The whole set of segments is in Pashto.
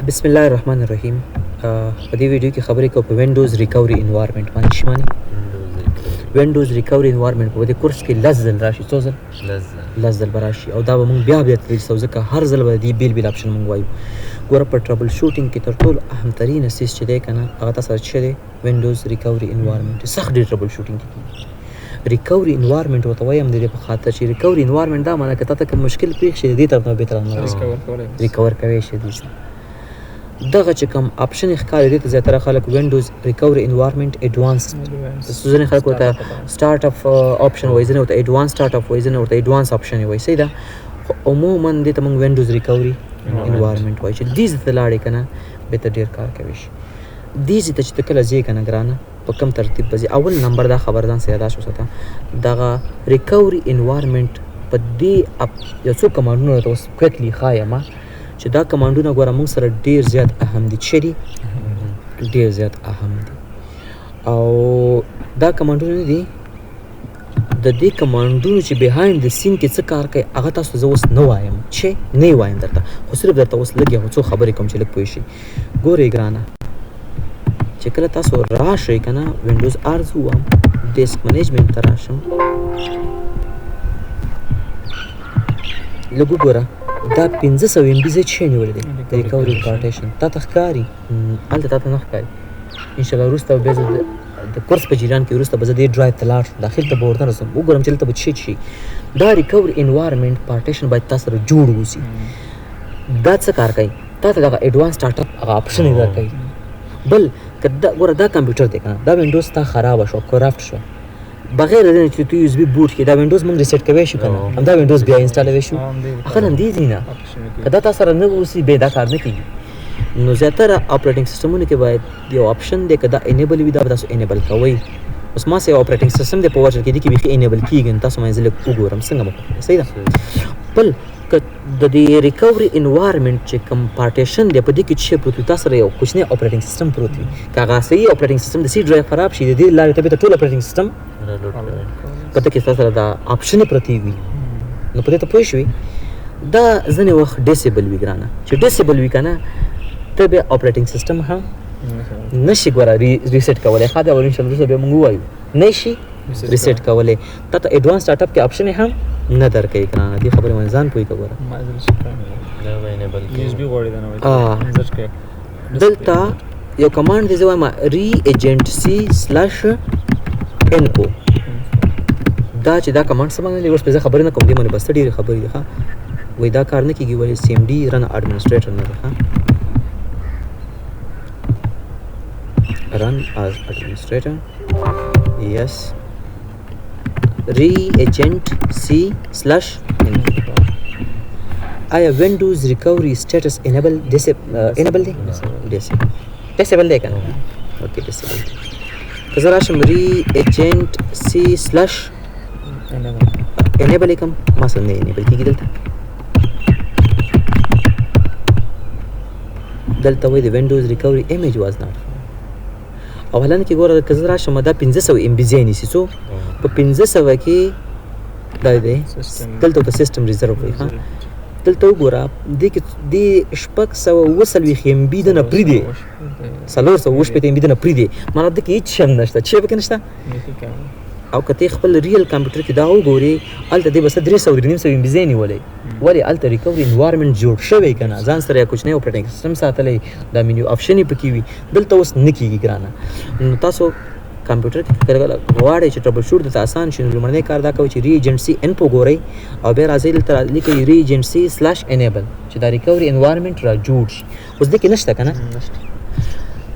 بسم الله الرحمن الرحیم. په دې ویډیو کې خبرې کوو په وینډوز ریکوري انوایرمنټ باندې. شي معنی وینډوز ریکوري انوایرمنټ په دې کورس کې لس ځل راشي. څو ځل؟ لس ځل به راشي او دا به موږ بیا تدریسو ځکه هر ځل به دې بیل بیل اپشن موږ وایو. ګوره په ټربل شوټینګ کې تر ټولو اهم ترین اسیس چې دی که نه هغه تاسو سره څه دی؟ وینډوز ریکوري انوایرمنټ. سخت ډېر ټربل شوټینګ کې ریکوري انوایرمنټ ورته وایم د دې په خاطر چې ریکوري انوایرمنټ دا معنی که تا ته کوم مشکل پېښ شي دې طرف نه بې طرف نه ریکور کوی شي. دغه چې کوم اپشن ښکاري دې ته زیاتره خلک وینډوز ریکوري انوایرمنټ ایډوانس ځینې خلک ورته سټارټ اپ آپشن وایي، ځینې ورته ایډوانس سټارټ اپ وایي، ځینې ورته ایډوانس آپشن وایي. صحیح ده. خو عموما دې ته موږ وینډوز ریکوري انوایرمنټ وایي چې دې ځای ته لاړې که نه بهتر ډېر کار کوي شي. دې ځای ته چې ته کله ځې که نه ګرانه په کوم ترتیب به ځې. اول نمبر دا خبر ځان سره یاداشت وساته، دغه ریکوري انوایرمنټ په دې یو څو کمانډونه درته اوس کویکلی ښایم چې دا کمانډونه ګوره موږ سره ډېر زیات اهم دي. څه دي؟ ډېر زیات اهم دي. او دا کمانډونه نه دي، د دې کمانډونو چې بهایند د سین کې څه کار کوي هغه تاسو زه اوس نه وایم، چې نه وایم درته، خو صرف درته اوس لږ یو څو خبرې کوم چې لږ پوه شي. ګورئ ګرانه چې کله تاسو راشئ که نه وینډوز ارزو هم ډیسک منیجمنټ ته راشم، لږ وګوره دا 500 MB ځای څه نیولی دی د ریکوري پارټیشن. تا ته ښکاري؟ هلته تا ته نه ښکاري. انشاءالله وروسته بیا زه د کورس په جریان کې وروسته به زه دې ډرایو ته لاړ شم، داخل ته به ورته رسم وګورم چې هلته به څه شي. دا ریکوري انوایرمنټ پارټیشن باید تا سره جوړ اوسي. دا څه کار کوي؟ تا ته دغه ایډوانس سټارټ اپ هغه اپشن یې درکوي. بل که ګوره دا کمپیوټر دی که نه، دا وینډوز تا خرابه شوه، کرافټ شوه، بغیر د دې چې تو یو اس بي بوټ کې دا وینډوز موږ ریسیټ کوی شو که نه، همدا وینډوز بیا انسټالوی شو. اخر همدې دي نه، که دا تا سره نه اوسي بیا دا کار نه کېږي. نو زیاتره اپریټنګ سیسټمونو کې باید یو اپشن دی که دا انیبل وي دا به تاسو انیبل کوئ. اوس ما سه یو اپریټنګ سیسټم دی په ورچل کې دي کې بیخي انیبل کېږي، نو تاسو ما یې زه لږ وګورم څنګه به کوئ. صحیح ده. بل که د دې ریکوري انوایرمنټ چې کوم پارټیشن دی په دې کې څه پروت وي، تا سره یو کوچنی اپریټنګ سیسټم پروت وي، که هغه صحیح اپریټنګ سیسټم د سی ډرایو خراب شي د دې لارې ته بېرته ټول اپریټنګ سیسټم په ته کې ستا سره دا اپشنې پرتې وي. نو په دې ته پوه شوې. دا ځینې وخت ډیسیبل وي ګرانه، چې ډیسیبل وي که نه ته بیا اپریټنګ سیسټم هم نه شي ګوره ریسیټ کولی. ښه ده، او انشاءالله وروسته بیا موږ ووایو نه شي ریسیټ کولی. تا ته ایډوانس سټارټ اپ کې اپشن هم نه درکوي ګرانه. دې خبرې باندې ځان پوه کړه. ګوره دلته یو کمانډ دی، زه وایم ری ایجنټ سی سلاش ان او. دا چې دا کمانډ څه باندې دی اوس پې زه خبرې نه کوم، دې باندې بس ته ډېرې خبرې دي. ښه وایي دا کار نه کېږي ولې سی ایم ډي رن اډمنسټریټر نه دی. ښه run as administrator, yes, re-agent c slash info. آیا windows recovery status enable enable دی؟ disable دی که نه؟ اوکې disable. که زه راشم re-agent c slash enable یې کړم، ما سره نه enable کېږي. دلته وایي د windows recovery image was not. او حالانه کې ګوره که زه راشم دا 500 MB ځای نیسي، څو په 500 کې دا دی دلته ورته سیسټم ریزرو کوي. ښه دلته وګوره دې کې دې 640 MB دنه پرېږدي، 480 MB دنه پرېږدي، معنی دې کې هېڅ شی هم نشته. څه پکې نشته. او که ته خپل ریل کمپیوټر کې دا وګورې هلته دې بس 300 MB ځای نیولی. ولې هلته ریکوري انوایرمنټ جوړ شوی که نه، ځان سره یو کوچنی اپریټنګ سیسټم ساتلی، دا منیو اپشن یې پکې وي. دلته اوس نه کېږي ګرانه. نو تاسو کمپیوټر کې کله کله غواړئ چې ټربل شوټ درته اسان شي، نو لومړنی کار دا کوئ چې ری ایجنټ سی ان په ګورئ او بیا راځئ دلته لیکئ ری ایجنټ سی سلاش انیبل چې دا ریکوري انوایرمنټ را جوړ شي. اوس دې کې نشته که نه.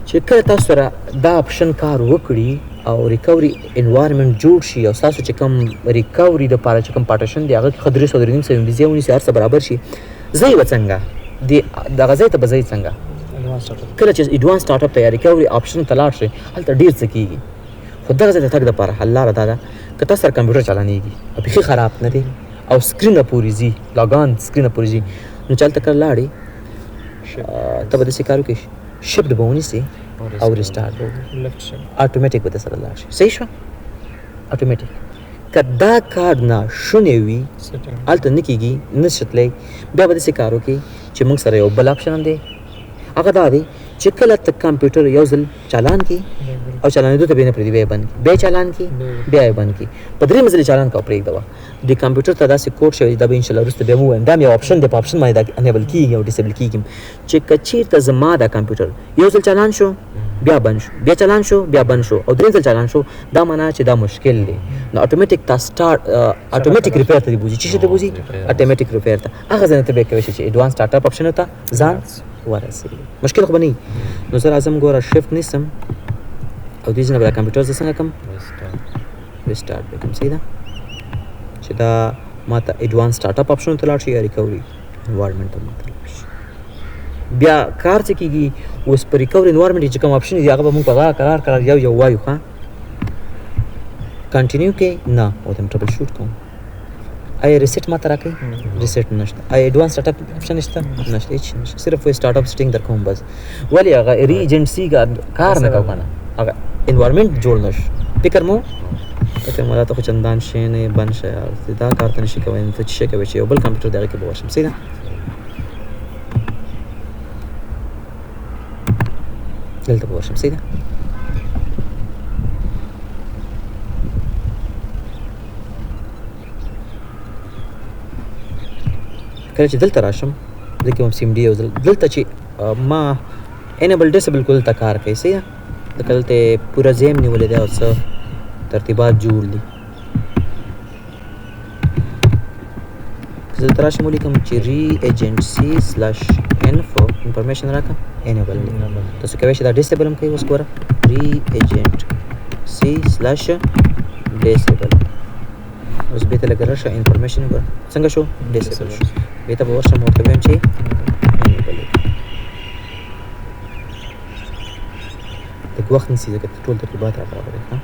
چې کله تاسو سره دا اپشن کار وکړي او ریکوري انوایرمنټ جوړ شي او ستاسو چې کوم ریکوري دپاره چې کوم پارټیشن دی هغه کې ښه 300 MB ځای ونیسي، هر څه برابر شي، ځای به څنګه دغه ځای ته به ځای څنګه کله چې ایډوانس سټارټ اپ ته یا ریکوري آپشن ته لاړ شئ هلته ډېر څه کېږي. خو دغه ځای ته تګ دپاره حل لاره دا ده که تاسو سره کمپیوټر چلانېږي او بیخي خراب نه دی او سکرینه پورې ځي، لاګان سکرینه پورې ځي، نو چې هلته کله لاړې ته به داسې کار وکړې شفټ به ونیسې او ریسټارټ اتوماتیک به سره لاړ شي. صحیح شو؟ اتوماتیک. که دا کار ناشونی وي هلته نه کېږي، نه شي تللی، بیا به داسې کار وکړي چې موږ سره یو بل اپشن هم دی هغه دا دی چې کله ته کمپیوټر یو ځل چالان کی او چالانېدو ته بیا نه پرېږدي بیا یې بند کړي بیا یې چالان کړي بیا یې بند کړي په درېیم ځل یې چالان کړه او پرېږده د کمپیوټر ته داسې کوډ شوی دا به انشاءالله وروسته بیا ووایم دا مې یو اپشن دی په اپشن باندې دا انیبل کېږي او ډسیبل کېږي چې که چېرته زما دا کمپیوټر یو ځل چالان شو بیا بند شو بیا چالان شو بیا بند شو او درېیم ځل چالان شو دا معنا چې دا مشکل دی نو اتوماتیک تا سٹارټ اتوماتیک ریپیر ته دی بوزي چې ته بوزي اتوماتیک ریپیر ته هغه ځنه ته به کوي چې ایڈوانس سٹارټ اپ اپشن ته ځان ورسېږي مشکل خو بنئ نو زه راځم ګوره شفټ نیسم او دې ځنه به دا کمپیوټر زه څنګه کوم ریسټارټ به کوم صحیح ده چې دا ما ته ایڈوانس سٹارټ اپ اپشن ته لاړ شي یا ریکوري انوایرمنټ ته ماته لاړ شي بیا کار څه کېږي اوس په ریکوري انوایرمنټ چې کوم اپشن دي هغه به موږ په قرار یو وایو ښه کنټینیو کې نه او ته ټربل شوټ کوم آیا ریسیټ ماته راکوي ریسیټ نشته آیا ایڈوانس سٹارټ اپ اپشن نشته نشته هیڅ نشته صرف وایي سٹارټ اپ سیټینګ در کوم بس ولې هغه ریجنسي کار نه کوو کنه هغه انوایرمنټ جوړ نشو فکر مو ته خو چندان شی نه بند شه دا کار ته نشي کولی نو ته چې شی کوې چې یو بل کمپیوټر د هغې کې به ورشم صحیح ده دلته به ورشم صحیح ده کله چې دلته راشم زه کوم سیم ډي یو ځل دلته چې ما انیبل ډسیبل کو دلته کار کوي صحیح ده لکه دلته پوره ځای م نیولی دی او څه ترتیبات جوړ دي زه دلته راشم ولیکم چې ری ایجنټسي سلاش انفو انفارمیشن راکړه انیبل دی تاسو کولی شئ دا ډسیبل هم کوئ اوس ګوره ری ایجنټسي سلاش ډسیبل اوس بېرته لږ راشه انفارمیشن ګوره څنګه شو ډسیبل شو بېرته به ورشم ورته ویم چې انیبل لږ وخت نیسي ځکه ټول ترتیبات را برابرې ښه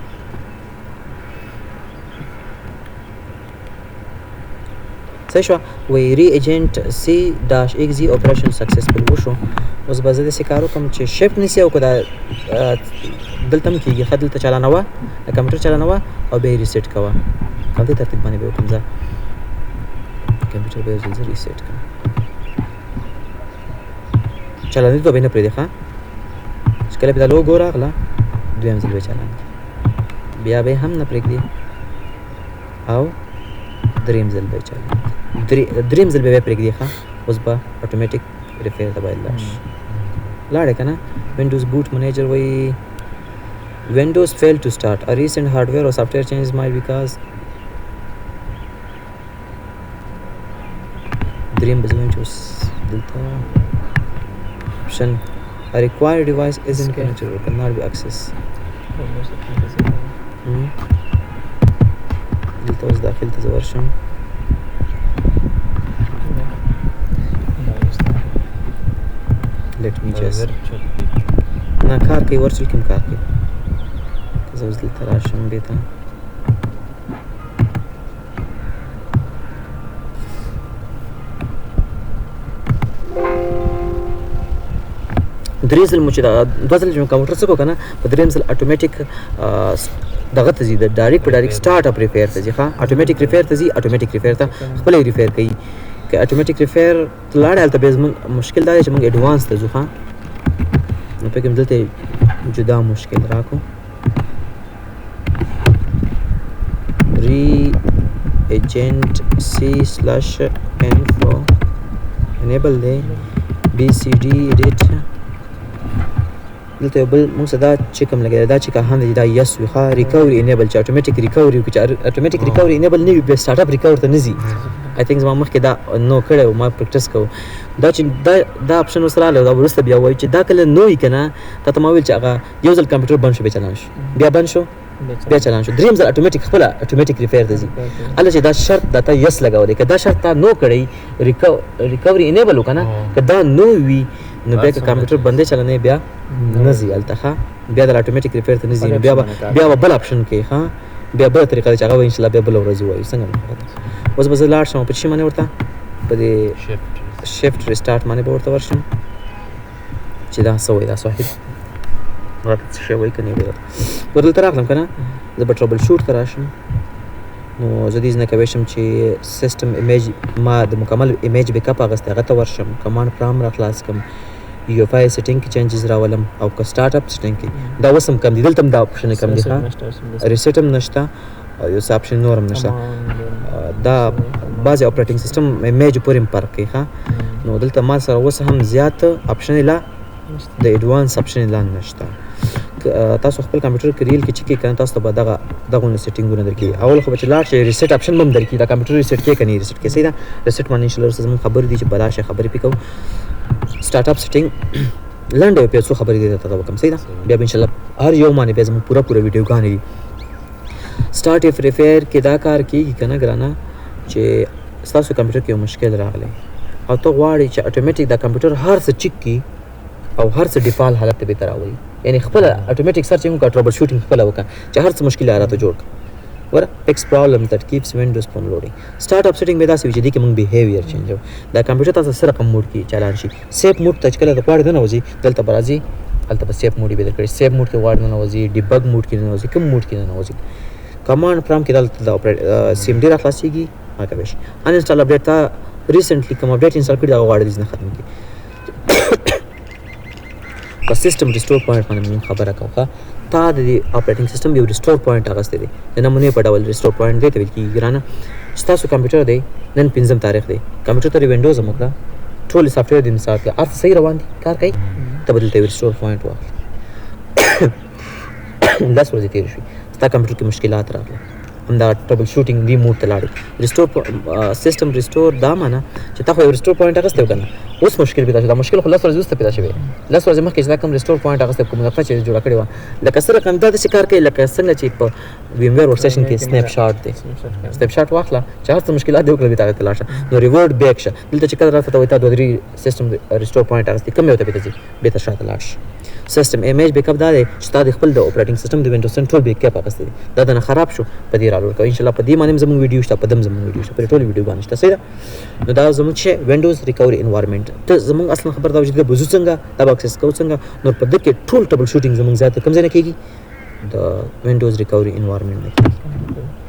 صحیح شوه وایي ری ایجنټ سی ډاش ایکس زی اپریشن سکسسفل وشو اوس به زه داسې کار وکړم چې شفټ نیسي او که دا دلته هم کېږي ښه دلته چالانوه د کمپیوټر چالانوه او بیا یې ریسیټ کوه په همدې ترتیب باندې به وکړم زه کمپیوټر به یو ځل زه ریسیټ کړم چالانېدو ته به یې نه پرېږدي ښه چې کله پې دا لوګو راغله دویم ځل به یې چالان کړي بیا به یې هم نه پرېږدي او دریم ځل به یې چالان کړي دریم ځل به یې پرېږدي ښه اوس به اټومیټیک ریپیر ته باید لاړ شي لاړې که نه وینډوز بوټ منیجر وایي Windows failed to start. A recent hardware or software changes might because Dream is going to Delta option. A required device isn't connected or cannot be accessed. Delta was داخل ته ورشم let me just نه کار کوي ورچل کوم کار کوي زه اوس دلته راشم دې ته درې ځل مو چې دوه ځل چې مو کمپیوټر څه کړو که نه په درېیم ځل اټومیټیک دغه ته ځي د ډایرکټ په ډایرکټ سټارټ اپ ریپیر ته ځي ښه اټومیټیک ریپیر ته ځي اټومیټیک ریپیر ته خپله یې ریپیر کوي که اټومیټیک ریپیر ته لاړې هلته بیا زموږ مشکل دا دی چې موږ ایډوانس ته ځو ښه نو فکر مې دلته جدا مشکل راکړو ری ایجنټ سی سلاش انفو انیبل دی بی سی ډي ایډیټ دلته یو بل موږ سره دا چې کوم لګېدی دا چې که هم دی دا یس وي ښه ریکوري انیبل چې اټومیټیک ریکوري وکړي چې اټومیټیک ریکوري انیبل نه وي بیا سټارټ اپ ریکور ته نه ځي آی تھنک زما مخکې دا نو کړی و ما پریکټس کوو دا چې دا اپشن اوس راغلی دا وروسته بیا وایي چې دا کله نو وي که نه تا ته ما ویل چې هغه یو ځل کمپیوټر بند شو بیا چالان شو بیا بند شو بیا چالان شو درېیم ځل اټومیټیک خپله اټومیټیک ریپیر ته ځي هله چې دا شرط دا تا یس لګولی که دا شرط تا نو کړی ریکوري انیبل و که نه که دا نو وي نو بیا که کمپیوټر بندې چلنې بیا نه ځي هلته ښه بیا د اټومیټیک ریپیر ته نه ځي نو بیا به بل اپشن کوي ښه بیا بله طریقه ده چې هغه به انشاءالله بیا بله ورځ ووایو څنګه اوس به زه لاړ شم په چی باندې ورته په دې شفټ ریسټارټ باندې به ورته ورشم چې دا څه وایي دا صاحب راته څه شی وایي که نه وایي ور دلته راغلم که نه زه به ټربل شوټ ته راشم نو زه دې نه کولی شم چې سیسټم ایمیج ما د مکمل ایمیج بیک اپ اخیستی هغه ته ورشم کمانډ پرام را خلاص کړم UEFI سیټینګ کې چینجز راولم او که سٹارټ اپ سیټینګ کې دا وسم کم دي دلته هم دا اپشن کم دي ها ریسیټ هم نشته او یو اپشن نور هم نشته دا بعض اپریټینګ سیستم میج پورې فرق کوي ها نو دلته ما سره اوس هم زیات اپشن لا د ایڈوانس اپشن لا نشته تاسو خپل کمپیوټر کې ریل کې چې کې کنه تاسو ته به دغه سیټینګونه درکې اول خو چې لاړ شي ریسیټ اپشن هم درکې دا کمپیوټر ریسیټ کې کني ریسیټ کې صحیح ده ریسیټ باندې ان شاء الله زموږ خبر دي چې بلا شي خبرې پکاو سٹارټ اپ سیټینګ لنډه په څو خبرې دي ته وکم صحیح ده بیا ان شاء الله هر یو باندې به زموږ پورا ویډیو غانې دي سٹارټ اف ریفیر کې دا کار کیږي کنه ګرانه چې تاسو کمپیوټر کې یو مشکل راغلی او ته غواړئ چې اتوماتیک دا کمپیوټر هر څه چیک کی او هر څه ډیفالت حالت ته به تراوي یعنی خپل اتوماتیک سرچینګ کا ټربل شوټینګ خپل وکړه چې هر څه مشکل راته جوړ ور فکس پرابلم that keeps windows from loading start up setting में دا څه چې کوم behavior change دا کمپیوټر تاسو سره کوم موډ کې چالان شي سیف موډ ته کله د پاره نه وځي دلته برازي دلته په سیف موډ به درکړي سیف موډ کې وارد نه وځي ډیبګ موډ کې نه وځي کوم موډ کې نه وځي کمانډ پرام کې دلته د CMD را خلاصيږي هغه به شي ان انسټال اپډیټ تا ریسنټلی کوم اپډیټ انسټال کړی دا وارد نه ختم کی په سیستم ریسټور پوینټ باندې خبره کوه تا د اپریټینګ سیستم یو ریسټور پوینټ اغسته دي د نمونه په ډول ریسټور پوینټ دی ته ویل کیږي ګرانه تاسو کمپیوټر دی نن 5 تاریخ دی کمپیوټر ته وینډوز موږ ټول سافټویر د مثال کې ارث صحیح روان دي کار کوي ته بدلته ریسټور پوینټ واخلي لاس ورځې تیر شي ستا کمپیوټر کې مشکلات راغلي همدا ټربل شوټینګ دی موډ ته لاړ ریسټور سیستم ریسټور دا معنا چې تاسو یو ریسټور پوینټ اغسته وکنه اوس مشکل پیدا شي دا مشکل خلاص ورځ وسته پیدا شي لاس ورځ مخکې چې دا کوم ریسټور پوینټ اغسته کوم دغه چې جوړ کړی و لکه سره کوم دا چې کار کوي لکه څنګه چې په ویمویر ورکسټیشن کې سنیپ شاټ دی سنیپ شاټ واخله چې هر څه مشکلات دی وکړه به تاسو لاشه نو ریورډ بیک شه دلته چې کله راځي ته وایي تا 2 سیستم ریسټور پوینټ اغسته کوم یو ته پیدا شي به تاسو شاته لاش سیستم ایمیج بیک اپ دا دی چې تاسو خپل د اپریټینګ سیستم د وینډوز سنټرل بیک اپ اغسته دا نه خراب شو په دې رالو ان شاء الله په دې باندې زموږ ویډیو شته په دم زموږ ویډیو شته په ټول ویډیو باندې شته صحیح نو دا زموږ چې وینډوز ریکوري انوایرنمنت ته زموږ اصلا خبر دا چې د بوزو څنګه دا اکسس کو څنګه نو په دې کې ټول ټربل شوټینګ زموږ زیاته کم ځای نه کیږي د وینډوز ریکوري انوایرنمنت